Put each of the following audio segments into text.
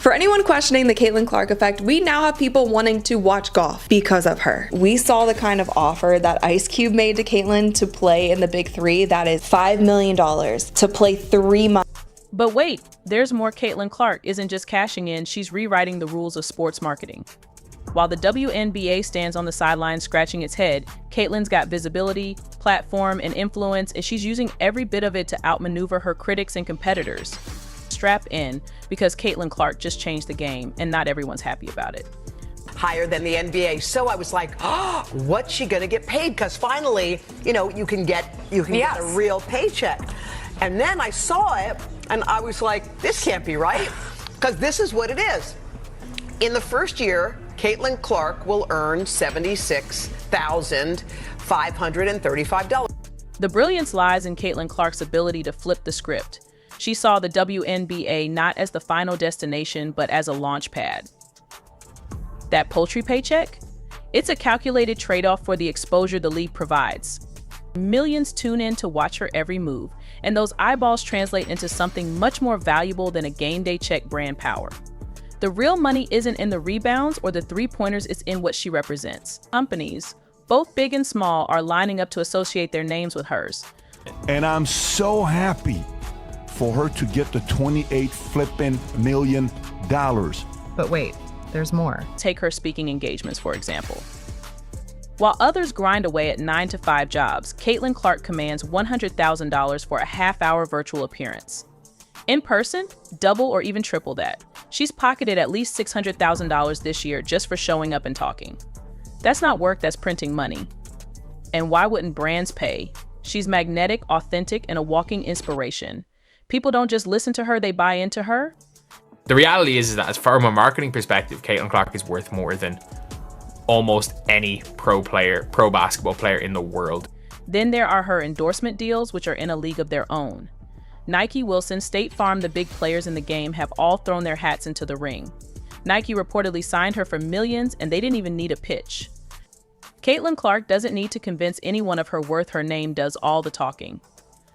For anyone questioning the Caitlin Clark effect, we now have people wanting to watch golf because of her. We saw the kind of offer that Ice Cube made to Caitlin to play in the Big Three. That is $5 million to play 3 months. But wait, there's more. Caitlin Clark isn't just cashing in, she's rewriting the rules of sports marketing. While the WNBA stands on the sidelines scratching its head, Caitlin's got visibility, platform, and influence, and she's using every bit of it to outmaneuver her critics and competitors. Strap in, because Caitlin Clark just changed the game, and not everyone's happy about it. Higher than the NBA. So I was like, oh, what's she gonna get paid? Because finally, you can get a real paycheck. And then I saw it, and I was like, this can't be right, because this is what it is. In the first year, Caitlin Clark will earn $76,535. The brilliance lies in Caitlin Clark's ability to flip the script. She saw the WNBA not as the final destination, but as a launch pad. That poultry paycheck? It's a calculated trade-off for the exposure the league provides. Millions tune in to watch her every move, and those eyeballs translate into something much more valuable than a game day check: brand power. The real money isn't in the rebounds or the three-pointers, it's in what she represents. Companies, both big and small, are lining up to associate their names with hers. And I'm so happy for her to get the $28 million. But wait, there's more. Take her speaking engagements, for example. While others grind away at 9-to-5 jobs, Caitlin Clark commands $100,000 for a half-hour virtual appearance. In person, double or even triple that. She's pocketed at least $600,000 this year just for showing up and talking. That's not work, that's printing money. And why wouldn't brands pay? She's magnetic, authentic, and a walking inspiration. People don't just listen to her, they buy into her. The reality is that, as from a marketing perspective, Caitlin Clark is worth more than almost any pro basketball player in the world. Then there are her endorsement deals, which are in a league of their own. Nike, Wilson, State Farm, the big players in the game have all thrown their hats into the ring. Nike reportedly signed her for millions, and they didn't even need a pitch. Caitlin Clark doesn't need to convince anyone of her worth, her name does all the talking.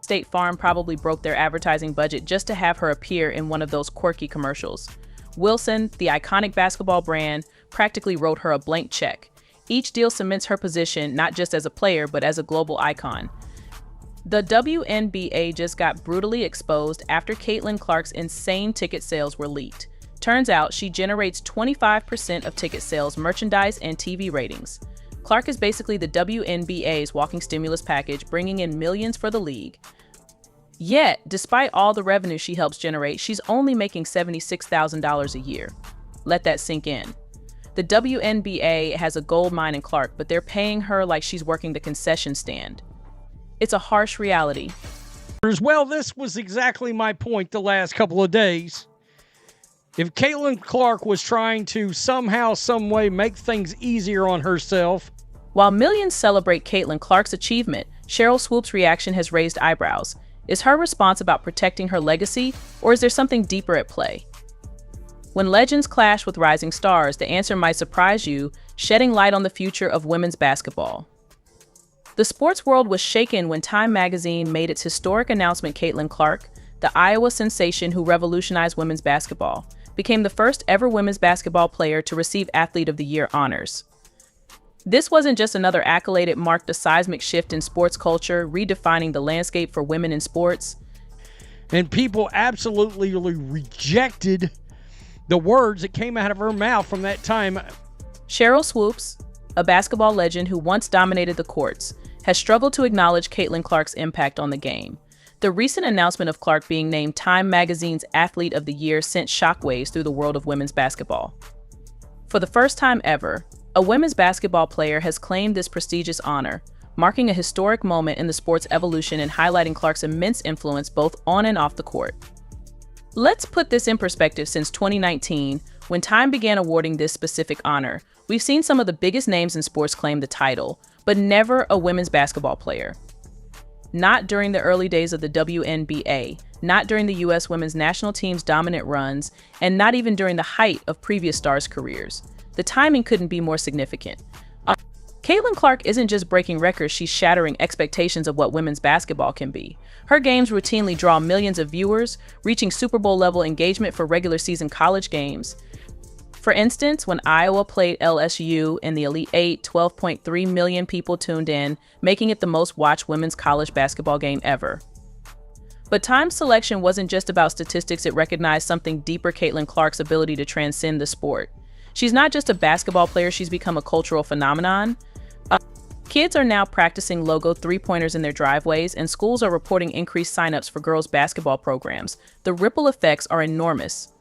State Farm probably broke their advertising budget just to have her appear in one of those quirky commercials. Wilson, the iconic basketball brand, practically wrote her a blank check. Each deal cements her position not just as a player, but as a global icon. The WNBA just got brutally exposed after Caitlin Clark's insane ticket sales were leaked. Turns out she generates 25% of ticket sales, merchandise, and TV ratings. Clark is basically the WNBA's walking stimulus package, bringing in millions for the league. Yet, despite all the revenue she helps generate, she's only making $76,000 a year. Let that sink in. The WNBA has a gold mine in Clark, but they're paying her like she's working the concession stand. It's a harsh reality. Well, this was exactly my point the last couple of days. If Caitlin Clark was trying to somehow, some way make things easier on herself. While millions celebrate Caitlin Clark's achievement, Sheryl Swoop's reaction has raised eyebrows. Is her response about protecting her legacy, or is there something deeper at play? When legends clash with rising stars, the answer might surprise you, shedding light on the future of women's basketball. The sports world was shaken when Time magazine made its historic announcement. Caitlin Clark, the Iowa sensation who revolutionized women's basketball, became the first ever women's basketball player to receive Athlete of the Year honors. This wasn't just another accolade, it marked a seismic shift in sports culture, redefining the landscape for women in sports. And people absolutely rejected the words that came out of her mouth from that time. Sheryl Swoops, a basketball legend who once dominated the courts, has struggled to acknowledge Caitlin Clark's impact on the game. The recent announcement of Clark being named Time magazine's Athlete of the Year sent shockwaves through the world of women's basketball. For the first time ever, a women's basketball player has claimed this prestigious honor, marking a historic moment in the sport's evolution and highlighting Clark's immense influence both on and off the court. Let's put this in perspective. Since 2019, when Time began awarding this specific honor, we've seen some of the biggest names in sports claim the title, but never a women's basketball player. Not during the early days of the WNBA, not during the U.S. women's national team's dominant runs, and not even during the height of previous stars' careers. The timing couldn't be more significant. Caitlin Clark isn't just breaking records, she's shattering expectations of what women's basketball can be. Her games routinely draw millions of viewers, reaching Super Bowl level engagement for regular season college games. For instance, when Iowa played LSU in the Elite Eight, 12.3 million people tuned in, making it the most watched women's college basketball game ever. But Time's selection wasn't just about statistics, it recognized something deeper: Caitlin Clark's ability to transcend the sport. She's not just a basketball player, she's become a cultural phenomenon. Kids are now practicing logo three-pointers in their driveways, and schools are reporting increased signups for girls' basketball programs. The ripple effects are enormous.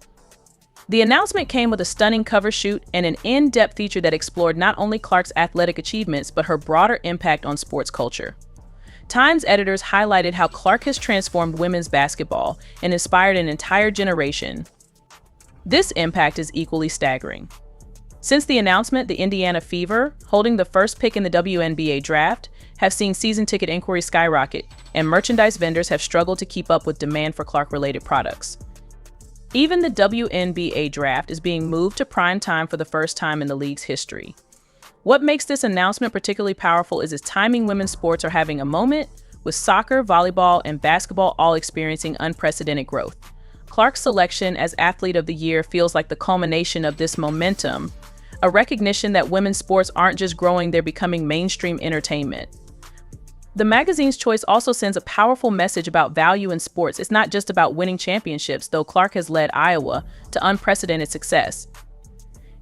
The announcement came with a stunning cover shoot and an in-depth feature that explored not only Clark's athletic achievements, but her broader impact on sports culture. Time's editors highlighted how Clark has transformed women's basketball and inspired an entire generation. This impact is equally staggering. Since the announcement, the Indiana Fever, holding the first pick in the WNBA draft, have seen season ticket inquiries skyrocket, and merchandise vendors have struggled to keep up with demand for Clark-related products. Even the WNBA draft is being moved to prime time for the first time in the league's history. What makes this announcement particularly powerful is its timing. Women's sports are having a moment, with soccer, volleyball, and basketball all experiencing unprecedented growth. Clark's selection as Athlete of the Year feels like the culmination of this momentum, a recognition that women's sports aren't just growing, they're becoming mainstream entertainment. The magazine's choice also sends a powerful message about value in sports. It's not just about winning championships, though Clark has led Iowa to unprecedented success.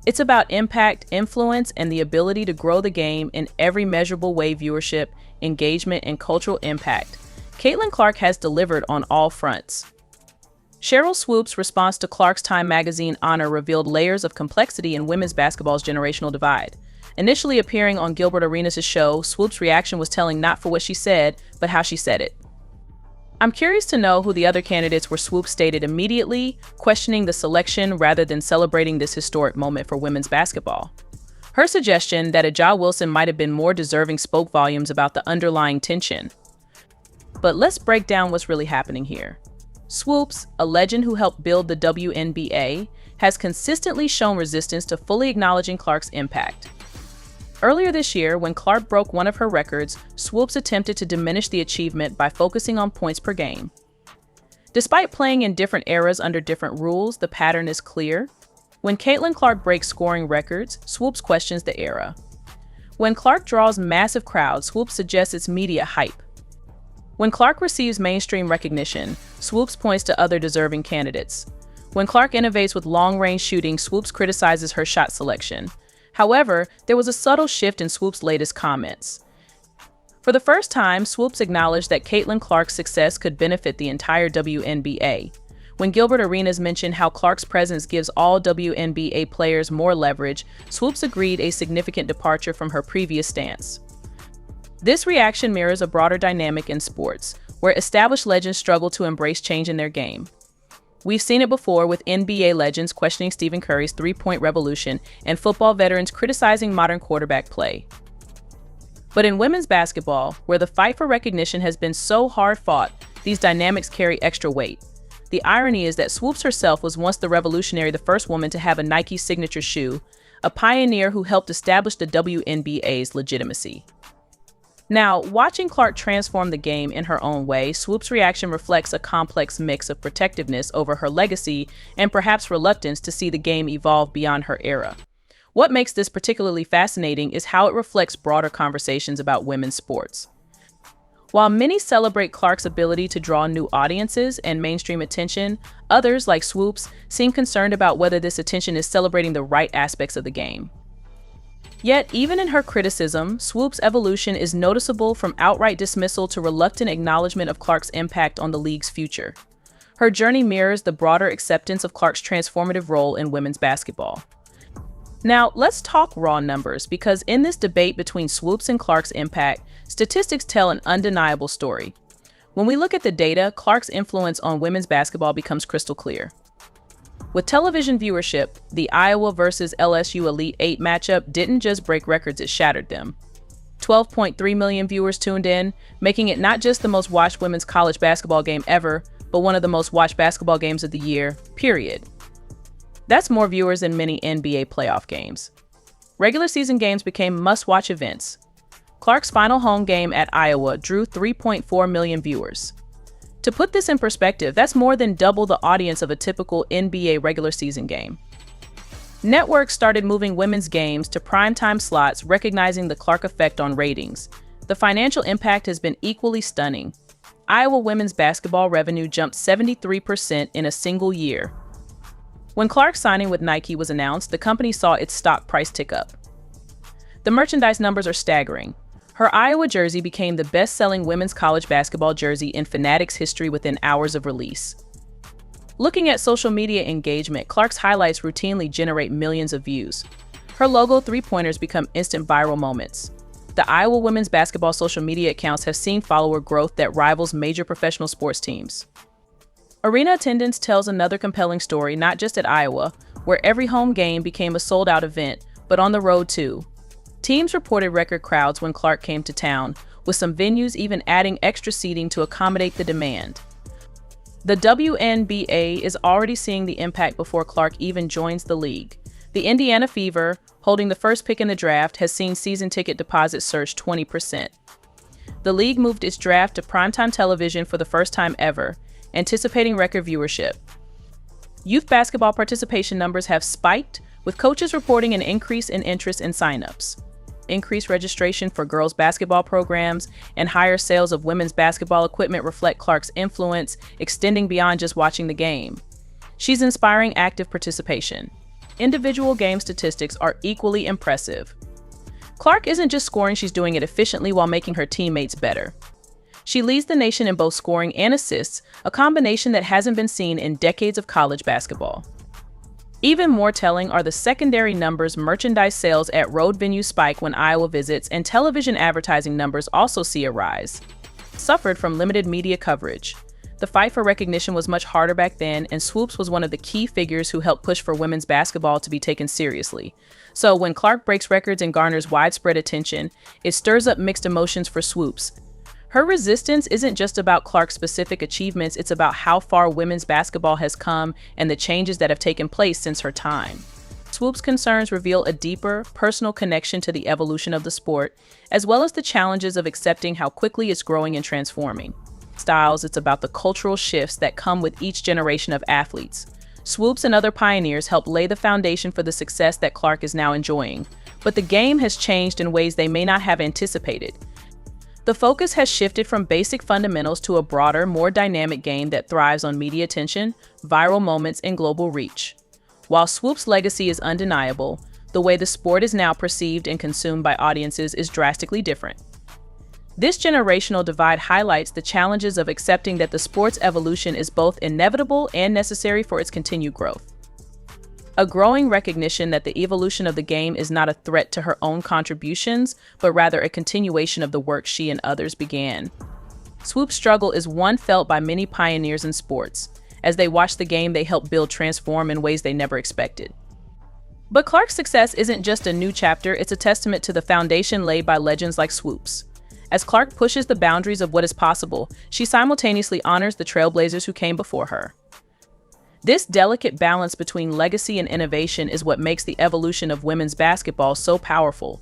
It's about impact, influence, and the ability to grow the game in every measurable way: viewership, engagement, and cultural impact. Caitlin Clark has delivered on all fronts. Sheryl Swoop's response to Clark's Time magazine honor revealed layers of complexity in women's basketball's generational divide. Initially appearing on Gilbert Arenas' show, Swoop's reaction was telling, not for what she said, but how she said it. "I'm curious to know who the other candidates were," Swoop stated immediately, questioning the selection rather than celebrating this historic moment for women's basketball. Her suggestion that Aja Wilson might have been more deserving spoke volumes about the underlying tension. But let's break down what's really happening here. Swoops, a legend who helped build the WNBA, has consistently shown resistance to fully acknowledging Clark's impact. Earlier this year, when Clark broke one of her records, Swoops attempted to diminish the achievement by focusing on points per game. Despite playing in different eras under different rules, the pattern is clear. When Caitlin Clark breaks scoring records, Swoops questions the era. When Clark draws massive crowds, Swoops suggests it's media hype. When Clark receives mainstream recognition, Swoops points to other deserving candidates. When Clark innovates with long-range shooting, Swoops criticizes her shot selection. However, there was a subtle shift in Swoop's latest comments. For the first time, Swoops acknowledged that Caitlin Clark's success could benefit the entire WNBA. When Gilbert Arenas mentioned how Clark's presence gives all WNBA players more leverage, Swoops agreed, a significant departure from her previous stance. This reaction mirrors a broader dynamic in sports, where established legends struggle to embrace change in their game. We've seen it before, with NBA legends questioning Stephen Curry's three-point revolution and football veterans criticizing modern quarterback play. But in women's basketball, where the fight for recognition has been so hard-fought, these dynamics carry extra weight. The irony is that Swoops herself was once the revolutionary, the first woman to have a Nike signature shoe, a pioneer who helped establish the WNBA's legitimacy. Now, watching Clark transform the game in her own way, Swoop's reaction reflects a complex mix of protectiveness over her legacy and perhaps reluctance to see the game evolve beyond her era. What makes this particularly fascinating is how it reflects broader conversations about women's sports. While many celebrate Clark's ability to draw new audiences and mainstream attention, others, like Swoops, seem concerned about whether this attention is celebrating the right aspects of the game. Yet, even in her criticism, Swoop's evolution is noticeable, from outright dismissal to reluctant acknowledgement of Clark's impact on the league's future. Her journey mirrors the broader acceptance of Clark's transformative role in women's basketball. Now, let's talk raw numbers, because in this debate between Swoops and Clark's impact, statistics tell an undeniable story. When we look at the data, Clark's influence on women's basketball becomes crystal clear. With television viewership, the Iowa versus LSU Elite Eight matchup didn't just break records, it shattered them. 12.3 million viewers tuned in, making it not just the most watched women's college basketball game ever, but one of the most watched basketball games of the year, period. That's more viewers than many NBA playoff games. Regular season games became must-watch events. Clark's final home game at Iowa drew 3.4 million viewers. To put this in perspective, that's more than double the audience of a typical NBA regular season game. Networks started moving women's games to primetime slots, recognizing the Clark effect on ratings. The financial impact has been equally stunning. Iowa women's basketball revenue jumped 73% in a single year. When Clark's signing with Nike was announced, the company saw its stock price tick up. The merchandise numbers are staggering. Her Iowa jersey became the best-selling women's college basketball jersey in Fanatics history within hours of release. Looking at social media engagement, Clark's highlights routinely generate millions of views. Her logo three-pointers become instant viral moments. The Iowa women's basketball social media accounts have seen follower growth that rivals major professional sports teams. Arena attendance tells another compelling story, not just at Iowa, where every home game became a sold-out event, but on the road too. Teams reported record crowds when Clark came to town, with some venues even adding extra seating to accommodate the demand. The WNBA is already seeing the impact before Clark even joins the league. The Indiana Fever, holding the first pick in the draft, has seen season ticket deposits surge 20%. The league moved its draft to primetime television for the first time ever, anticipating record viewership. Youth basketball participation numbers have spiked, with coaches reporting an increase in interest in signups. Increased registration for girls' basketball programs and higher sales of women's basketball equipment reflect Clark's influence, extending beyond just watching the game. She's inspiring active participation. Individual game statistics are equally impressive. Clark isn't just scoring, she's doing it efficiently while making her teammates better. She leads the nation in both scoring and assists, a combination that hasn't been seen in decades of college basketball. Even more telling are the secondary numbers. Merchandise sales at road venues spike when Iowa visits, and television advertising numbers also see a rise. Suffered from limited media coverage. The fight for recognition was much harder back then, and Swoops was one of the key figures who helped push for women's basketball to be taken seriously. So when Clark breaks records and garners widespread attention, it stirs up mixed emotions for Swoops. Her resistance isn't just about Clark's specific achievements, it's about how far women's basketball has come and the changes that have taken place since her time. Swoop's concerns reveal a deeper, personal connection to the evolution of the sport, as well as the challenges of accepting how quickly it's growing and transforming. Styles, it's about the cultural shifts that come with each generation of athletes. Swoops and other pioneers helped lay the foundation for the success that Clark is now enjoying. But the game has changed in ways they may not have anticipated. The focus has shifted from basic fundamentals to a broader, more dynamic game that thrives on media attention, viral moments, and global reach. While Swoop's legacy is undeniable, the way the sport is now perceived and consumed by audiences is drastically different. This generational divide highlights the challenges of accepting that the sport's evolution is both inevitable and necessary for its continued growth. A growing recognition that the evolution of the game is not a threat to her own contributions, but rather a continuation of the work she and others began. Swoop's struggle is one felt by many pioneers in sports. As they watch the game they helped build transform in ways they never expected. But Clark's success isn't just a new chapter, it's a testament to the foundation laid by legends like Swoops. As Clark pushes the boundaries of what is possible, she simultaneously honors the trailblazers who came before her. This delicate balance between legacy and innovation is what makes the evolution of women's basketball so powerful.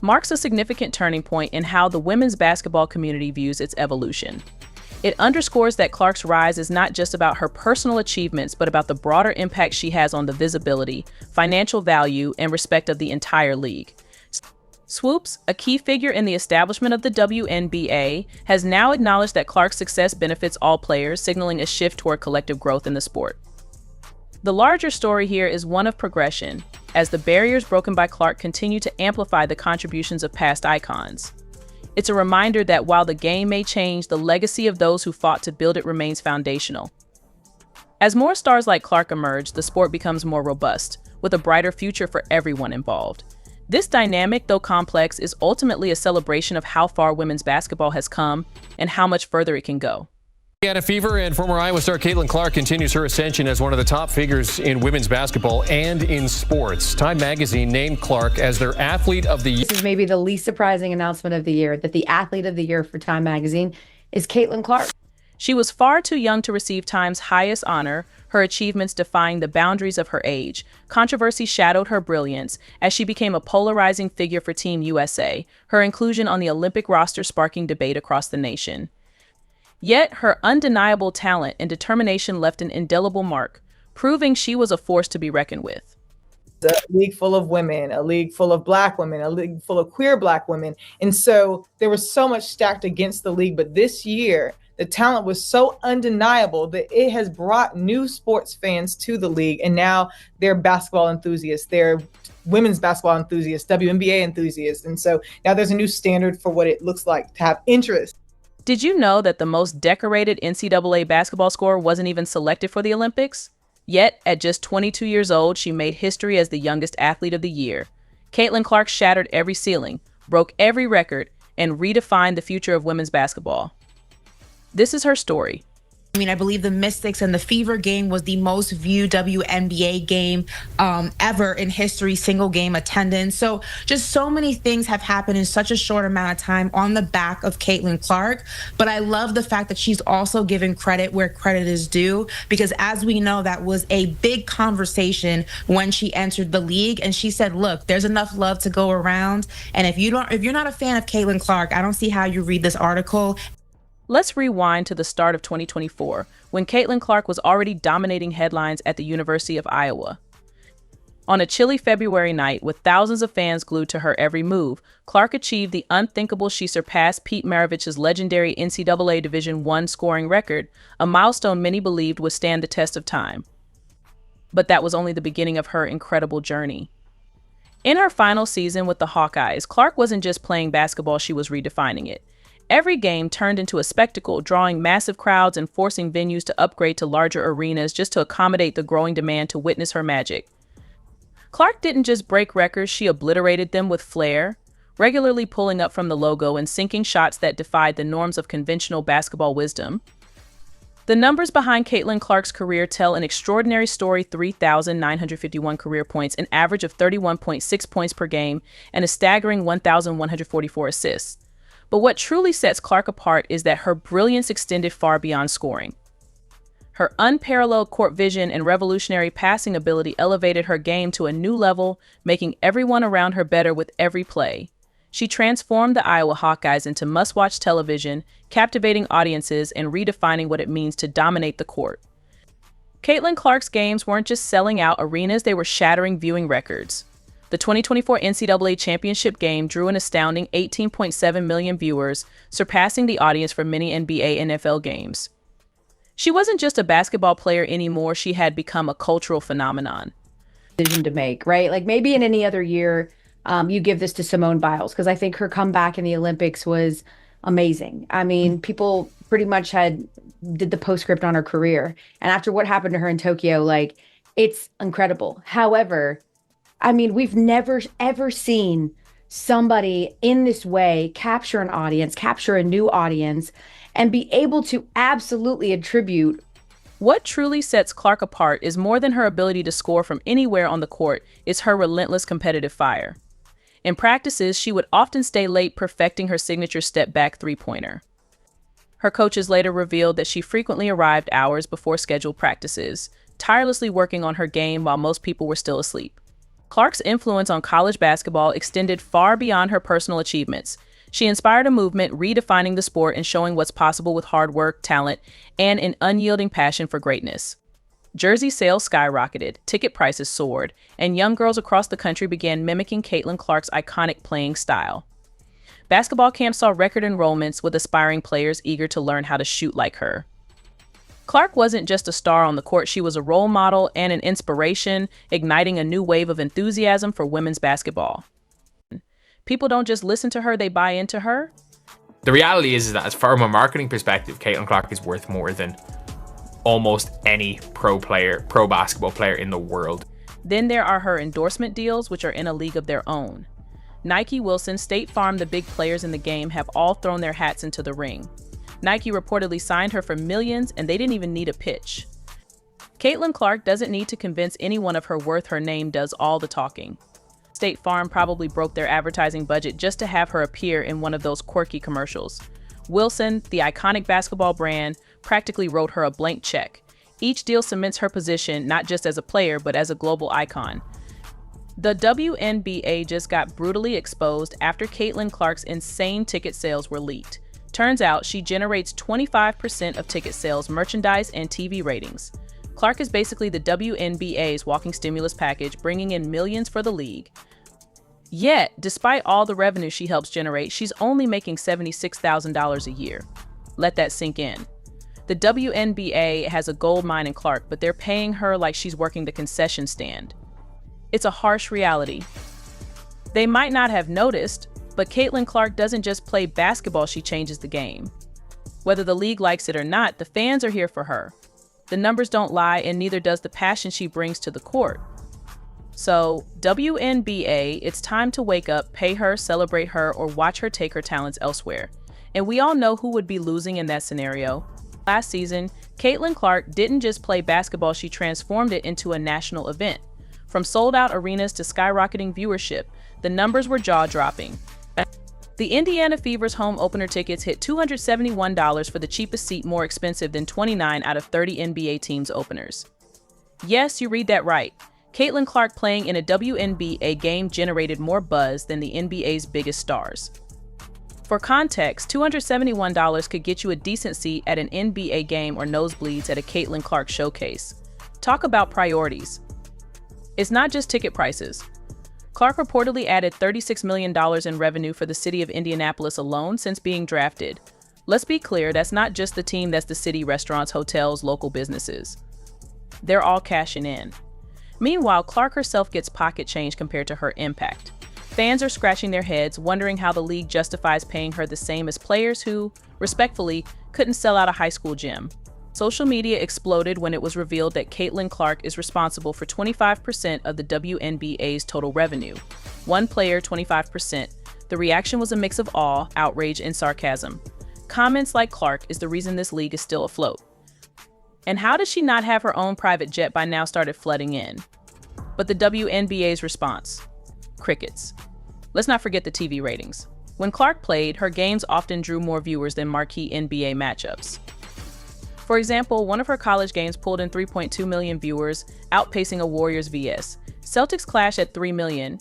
Marks a significant turning point in how the women's basketball community views its evolution. It underscores that Clark's rise is not just about her personal achievements, but about the broader impact she has on the visibility, financial value, and respect of the entire league. Swoops, a key figure in the establishment of the WNBA, has now acknowledged that Clark's success benefits all players, signaling a shift toward collective growth in the sport. The larger story here is one of progression, as the barriers broken by Clark continue to amplify the contributions of past icons. It's a reminder that while the game may change, the legacy of those who fought to build it remains foundational. As more stars like Clark emerge, the sport becomes more robust, with a brighter future for everyone involved. This dynamic, though complex, is ultimately a celebration of how far women's basketball has come and how much further it can go. Indiana Fever and former Iowa star Caitlin Clark continues her ascension as one of the top figures in women's basketball and in sports. Time magazine named Clark as their Athlete of the Year. This is maybe the least surprising announcement of the year, that the Athlete of the Year for Time magazine is Caitlin Clark. She was far too young to receive Time's highest honor, her achievements defying the boundaries of her age. Controversy shadowed her brilliance as she became a polarizing figure for Team USA, her inclusion on the Olympic roster sparking debate across the nation. Yet, her undeniable talent and determination left an indelible mark, proving she was a force to be reckoned with. A league full of women, a league full of Black women, a league full of queer Black women. And so there was so much stacked against the league. But this year, the talent was so undeniable that it has brought new sports fans to the league. And now they're basketball enthusiasts. They're women's basketball enthusiasts, WNBA enthusiasts. And so now there's a new standard for what it looks like to have interest. Did you know that the most decorated NCAA basketball scorer wasn't even selected for the Olympics? Yet, at just 22 years old, she made history as the youngest athlete of the year. Caitlin Clark shattered every ceiling, broke every record, and redefined the future of women's basketball. This is her story. I mean, I believe the Mystics and the Fever game was the most viewed WNBA game ever in history, single game attendance. So just so many things have happened in such a short amount of time on the back of Caitlin Clark. But I love the fact that she's also given credit where credit is due, because as we know, that was a big conversation when she entered the league. And she said, look, there's enough love to go around. And if you're not a fan of Caitlin Clark, I don't see how you read this article. Let's rewind to the start of 2024, when Caitlin Clark was already dominating headlines at the University of Iowa. On a chilly February night, with thousands of fans glued to her every move, Clark achieved the unthinkable. She surpassed Pete Maravich's legendary NCAA Division I scoring record, a milestone many believed would stand the test of time. But that was only the beginning of her incredible journey. In her final season with the Hawkeyes, Clark wasn't just playing basketball, she was redefining it. Every game turned into a spectacle, drawing massive crowds and forcing venues to upgrade to larger arenas just to accommodate the growing demand to witness her magic. Clark didn't just break records, she obliterated them with flair, regularly pulling up from the logo and sinking shots that defied the norms of conventional basketball wisdom. The numbers behind Caitlin Clark's career tell an extraordinary story: 3,951 career points, an average of 31.6 points per game, and a staggering 1,144 assists. But what truly sets Clark apart is that her brilliance extended far beyond scoring. Her unparalleled court vision and revolutionary passing ability elevated her game to a new level, making everyone around her better with every play. She transformed the Iowa Hawkeyes into must-watch television, captivating audiences and redefining what it means to dominate the court. Caitlin Clark's games weren't just selling out arenas, they were shattering viewing records. The 2024 NCAA Championship game drew an astounding 18.7 million viewers, surpassing the audience for many NBA and NFL games. She wasn't just a basketball player anymore, she had become a cultural phenomenon. Decision to make, right? Like maybe in any other year, you give this to Simone Biles, because I think her comeback in the Olympics was amazing. I mean, people pretty much did the postscript on her career. And after what happened to her in Tokyo, like, it's incredible. However, I mean, we've never, ever seen somebody in this way capture an audience, capture a new audience, and be able to absolutely attribute. What truly sets Clark apart is more than her ability to score from anywhere on the court, it's her relentless competitive fire. In practices, she would often stay late perfecting her signature step-back three-pointer. Her coaches later revealed that she frequently arrived hours before scheduled practices, tirelessly working on her game while most people were still asleep. Clark's influence on college basketball extended far beyond her personal achievements. She inspired a movement redefining the sport and showing what's possible with hard work, talent, and an unyielding passion for greatness. Jersey sales skyrocketed, ticket prices soared, and young girls across the country began mimicking Caitlin Clark's iconic playing style. Basketball camps saw record enrollments, with aspiring players eager to learn how to shoot like her. Clark wasn't just a star on the court, she was a role model and an inspiration, igniting a new wave of enthusiasm for women's basketball. People don't just listen to her, they buy into her. The reality is that, as from a marketing perspective, Caitlin Clark is worth more than almost any pro basketball player in the world. Then there are her endorsement deals, which are in a league of their own. Nike, Wilson, State Farm, the big players in the game have all thrown their hats into the ring. Nike reportedly signed her for millions, and they didn't even need a pitch. Caitlin Clark doesn't need to convince anyone of her worth, her name does all the talking. State Farm probably broke their advertising budget just to have her appear in one of those quirky commercials. Wilson, the iconic basketball brand, practically wrote her a blank check. Each deal cements her position not just as a player, but as a global icon. The WNBA just got brutally exposed after Caitlin Clark's insane ticket sales were leaked. Turns out she generates 25% of ticket sales, merchandise, and TV ratings. Clark is basically the WNBA's walking stimulus package, bringing in millions for the league. Yet, despite all the revenue she helps generate, she's only making $76,000 a year. Let that sink in. The WNBA has a gold mine in Clark, but they're paying her like she's working the concession stand. It's a harsh reality. They might not have noticed, but Caitlin Clark doesn't just play basketball, she changes the game. Whether the league likes it or not, the fans are here for her. The numbers don't lie, and neither does the passion she brings to the court. So, WNBA, it's time to wake up, pay her, celebrate her, or watch her take her talents elsewhere. And we all know who would be losing in that scenario. Last season, Caitlin Clark didn't just play basketball, she transformed it into a national event. From sold-out arenas to skyrocketing viewership, the numbers were jaw-dropping. The Indiana Fever's home opener tickets hit $271 for the cheapest seat, more expensive than 29 out of 30 NBA teams' openers. Yes, you read that right. Caitlin Clark playing in a WNBA game generated more buzz than the NBA's biggest stars. For context, $271 could get you a decent seat at an NBA game or nosebleeds at a Caitlin Clark showcase. Talk about priorities. It's not just ticket prices. Clark reportedly added $36 million in revenue for the city of Indianapolis alone since being drafted. Let's be clear, that's not just the team, that's the city, restaurants, hotels, local businesses. They're all cashing in. Meanwhile, Clark herself gets pocket change compared to her impact. Fans are scratching their heads, wondering how the league justifies paying her the same as players who, respectfully, couldn't sell out a high school gym. Social media exploded when it was revealed that Caitlin Clark is responsible for 25% of the WNBA's total revenue. One player, 25%. The reaction was a mix of awe, outrage, and sarcasm. Comments like Clark is the reason this league is still afloat. And how does she not have her own private jet by now started flooding in? But the WNBA's response? Crickets. Let's not forget the TV ratings. When Clark played, her games often drew more viewers than marquee NBA matchups. For example, one of her college games pulled in 3.2 million viewers, outpacing a Warriors vs. Celtics clash at 3 million.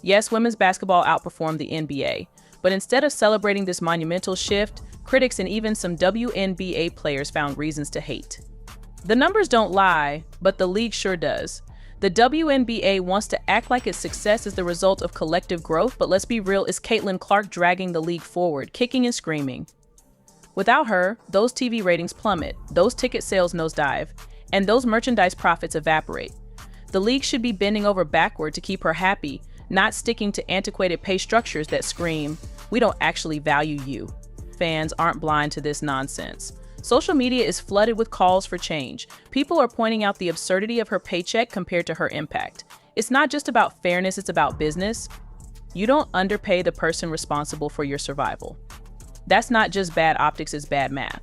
Yes, women's basketball outperformed the NBA, but instead of celebrating this monumental shift, critics and even some WNBA players found reasons to hate. The numbers don't lie, but the league sure does. The WNBA wants to act like its success is the result of collective growth, but let's be real, it's Caitlin Clark dragging the league forward, kicking and screaming. Without her, those TV ratings plummet, those ticket sales nosedive, and those merchandise profits evaporate. The league should be bending over backward to keep her happy, not sticking to antiquated pay structures that scream, "We don't actually value you." Fans aren't blind to this nonsense. Social media is flooded with calls for change. People are pointing out the absurdity of her paycheck compared to her impact. It's not just about fairness, it's about business. You don't underpay the person responsible for your survival. That's not just bad optics, it's bad math.